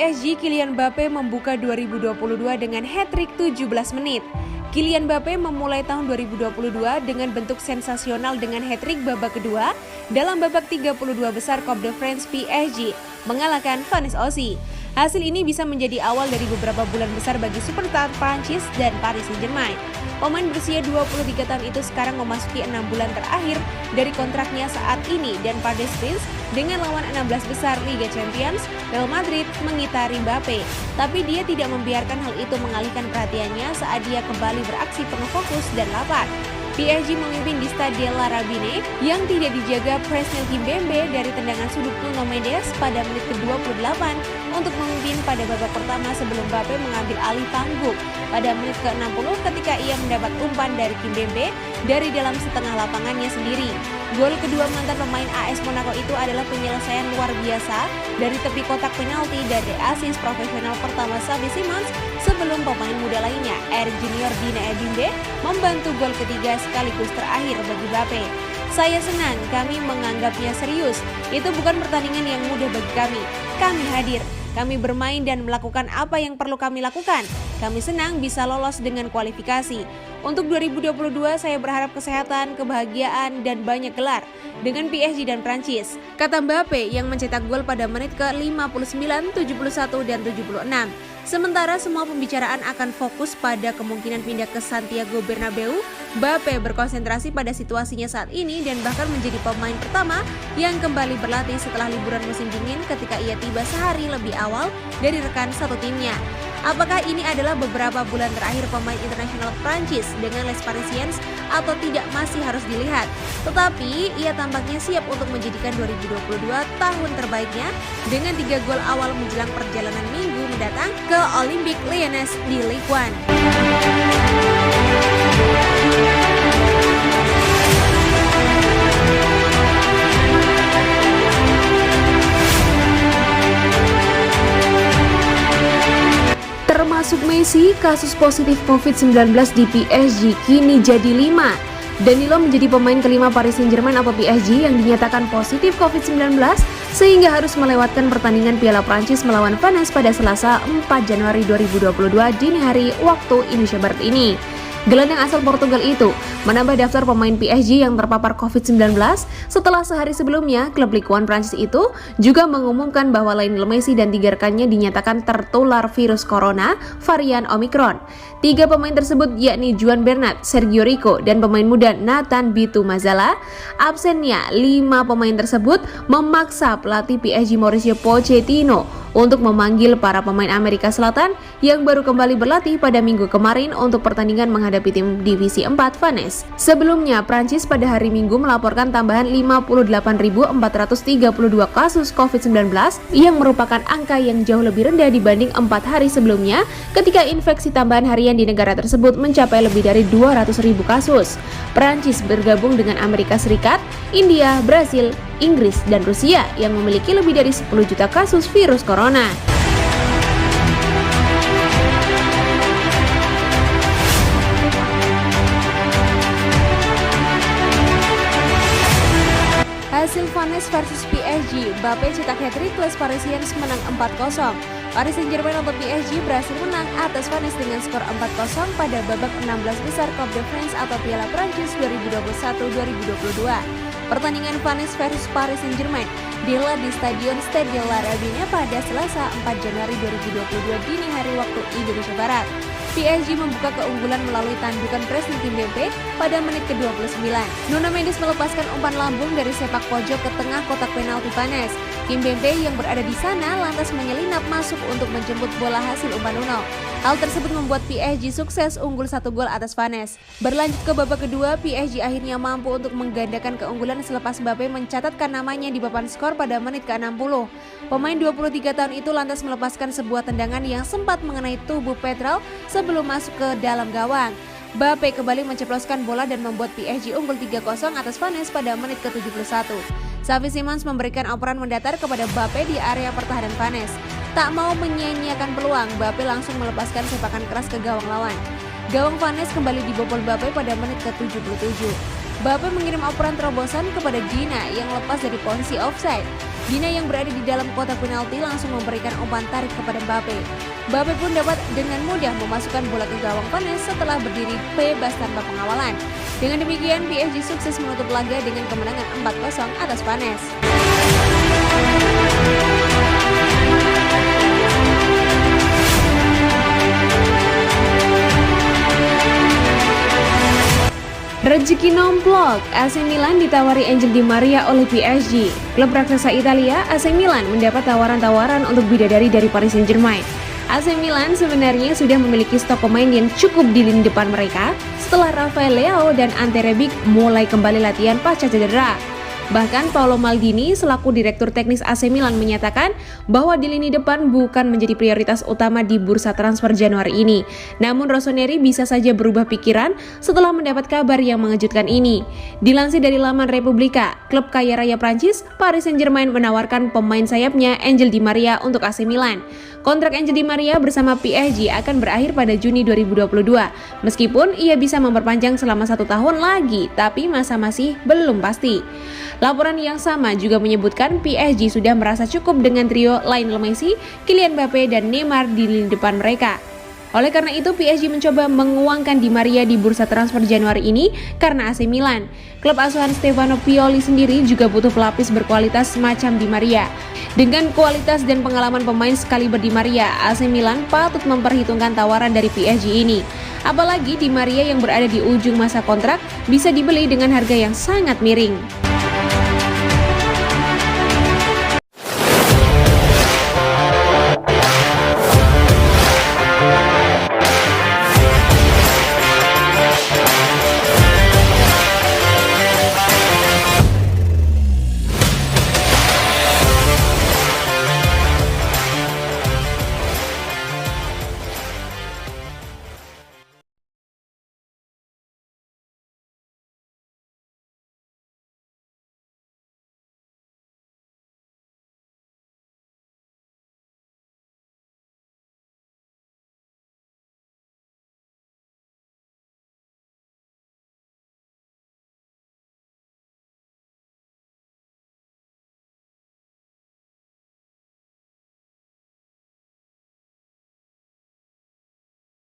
PSG, Kylian Mbappé membuka 2022 dengan hat-trick 17 menit. Kylian Mbappé memulai tahun 2022 dengan bentuk sensasional dengan hat-trick babak kedua dalam babak 32 besar Coupe de France PSG, mengalahkan Vanessa Ossi. Hasil ini bisa menjadi awal dari beberapa bulan besar bagi superstar Prancis dan Paris Saint-Germain. Pemain berusia 23 tahun itu sekarang memasuki 6 bulan terakhir dari kontraknya saat ini dan Parc des Princes dengan lawan 16 besar Liga Champions, Real Madrid mengitari Mbappé. Tapi dia tidak membiarkan hal itu mengalihkan perhatiannya saat dia kembali beraksi penuh fokus dan lapar. PSG memimpin di Stade La Rabine yang tidak dijaga Presnel Kimpembe dari tendangan sudut Nuno Mendes pada menit ke-28 untuk memimpin pada babak pertama sebelum Mbappé mengambil alih panggung pada menit ke-60 ketika ia mendapat umpan dari Kimpembe dari dalam setengah lapangannya sendiri. Gol kedua mantan pemain AS Monaco itu adalah penyelesaian luar biasa dari tepi kotak penalti dari asis profesional pertama Xavi Simons sebelum pemain muda lainnya, Eric Junior Dina Ebimbe, membantu gol ketiga sekaligus terakhir bagi Mbappé. Saya senang, kami menganggapnya serius. Itu bukan pertandingan yang mudah bagi kami. Kami hadir, kami bermain dan melakukan apa yang perlu kami lakukan. Kami senang bisa lolos dengan kualifikasi. Untuk 2022 saya berharap kesehatan, kebahagiaan, dan banyak gelar dengan PSG dan Prancis, kata Mbappé yang mencetak gol pada menit ke-59, 71, dan 76. Sementara semua pembicaraan akan fokus pada kemungkinan pindah ke Santiago Bernabeu, Mbappé berkonsentrasi pada situasinya saat ini dan bahkan menjadi pemain pertama yang kembali berlatih setelah liburan musim dingin ketika ia tiba sehari lebih awal dari rekan satu timnya. Apakah ini adalah beberapa bulan terakhir pemain internasional Prancis dengan Les Parisiens atau tidak masih harus dilihat. Tetapi ia tampaknya siap untuk menjadikan 2022 tahun terbaiknya dengan 3 gol awal menjelang perjalanan minggu mendatang ke Olympique Lyonnais di Ligue 1. Termasuk Messi, kasus positif COVID-19 di PSG kini jadi 5. Danilo menjadi pemain kelima Paris Saint-Germain atau PSG yang dinyatakan positif COVID-19 sehingga harus melewatkan pertandingan Piala Prancis melawan Vannes pada Selasa 4 Januari 2022 dini hari waktu Indonesia Barat ini. Gelandang asal Portugal itu menambah daftar pemain PSG yang terpapar COVID-19 setelah sehari sebelumnya klub Ligue 1 Prancis itu juga mengumumkan bahwa Lionel Messi dan 3 rekannya dinyatakan tertular virus corona varian Omicron. 3 pemain tersebut yakni Juan Bernat, Sergio Rico, dan pemain muda Nathan Bitu Mazala. Absennya 5 pemain tersebut memaksa pelatih PSG Mauricio Pochettino untuk memanggil para pemain Amerika Selatan yang baru kembali berlatih pada minggu kemarin untuk pertandingan menghadapi tim Divisi 4 Vannes. Sebelumnya, Prancis pada hari Minggu melaporkan tambahan 58.432 kasus COVID-19 yang merupakan angka yang jauh lebih rendah dibanding 4 hari sebelumnya ketika infeksi tambahan harian di negara tersebut mencapai lebih dari 200.000 kasus. Prancis bergabung dengan Amerika Serikat, India, Brasil, Inggris, dan Rusia yang memiliki lebih dari 10 juta kasus virus corona. Hasil Vannes versus PSG, Mbappé cetak hat-trick, Les Parisiens menang 4-0. Paris Saint-Germain atau PSG berhasil menang atas Vannes dengan skor 4-0 pada babak 16 besar Coupe de France atau Piala Prancis 2021-2022. Pertandingan Vannes versus Paris Saint-Germain digelar di Stadion Stade La Rabine pada Selasa 4 Januari 2022 dini hari waktu Indonesia Barat. PSG membuka keunggulan melalui tandukan Presnel Kimpembe pada menit ke-29. Nuno Mendes melepaskan umpan lambung dari sepak pojok ke tengah kotak penalti Vannes. Kimpembe yang berada di sana lantas menyelinap masuk untuk menjemput bola hasil umpan Nuno. Hal tersebut membuat PSG sukses unggul 1 gol atas Vannes. Berlanjut ke babak kedua, PSG akhirnya mampu untuk menggandakan keunggulan selepas Mbappé mencatatkan namanya di papan skor pada menit ke-60. Pemain 23 tahun itu lantas melepaskan sebuah tendangan yang sempat mengenai tubuh Petrel sebelum masuk ke dalam gawang. Mbappé kembali menceploskan bola dan membuat PSG unggul 3-0 atas Vannes pada menit ke-71. Xavi Simons memberikan operan mendatar kepada Mbappé di area pertahanan Vannes. Tak mau menyia-nyiakan peluang, Mbappé langsung melepaskan sepakan keras ke gawang lawan. Gawang Vannes kembali dibobol Mbappé pada menit ke-77. Mbappé mengirim operan terobosan kepada Gina yang lepas dari posisi offside. Dina yang berada di dalam kotak penalti langsung memberikan umpan tarik kepada Mbappe. Mbappe pun dapat dengan mudah memasukkan bola ke gawang Vannes setelah berdiri bebas tanpa pengawalan. Dengan demikian, PSG sukses menutup laga dengan kemenangan 4-0 atas Vannes. Rezeki nomplok, AC Milan ditawari Angel Di Maria oleh PSG. Klub raksasa Italia, AC Milan mendapat tawaran-tawaran untuk bidadari dari Paris Saint-Germain. AC Milan sebenarnya sudah memiliki stok pemain yang cukup di lini depan mereka setelah Rafael Leao dan Ante Rebic mulai kembali latihan pasca cedera. Bahkan Paolo Maldini selaku direktur teknis AC Milan menyatakan bahwa di lini depan bukan menjadi prioritas utama di bursa transfer Januari ini. Namun Rossoneri bisa saja berubah pikiran setelah mendapat kabar yang mengejutkan ini. Dilansir dari laman Republika, klub kaya raya Prancis, Paris Saint-Germain menawarkan pemain sayapnya Angel Di Maria untuk AC Milan. Kontrak Angel Di Maria bersama PSG akan berakhir pada Juni 2022. Meskipun ia bisa memperpanjang selama 1 tahun lagi, tapi masa masih belum pasti. Laporan yang sama juga menyebutkan PSG sudah merasa cukup dengan trio Lionel Messi, Kylian Mbappe, dan Neymar di lini depan mereka. Oleh karena itu, PSG mencoba menguangkan Di Maria di bursa transfer Januari ini karena AC Milan. Klub asuhan Stefano Pioli sendiri juga butuh pelapis berkualitas semacam Di Maria. Dengan kualitas dan pengalaman pemain sekaliber Di Maria, AC Milan patut memperhitungkan tawaran dari PSG ini. Apalagi Di Maria yang berada di ujung masa kontrak bisa dibeli dengan harga yang sangat miring.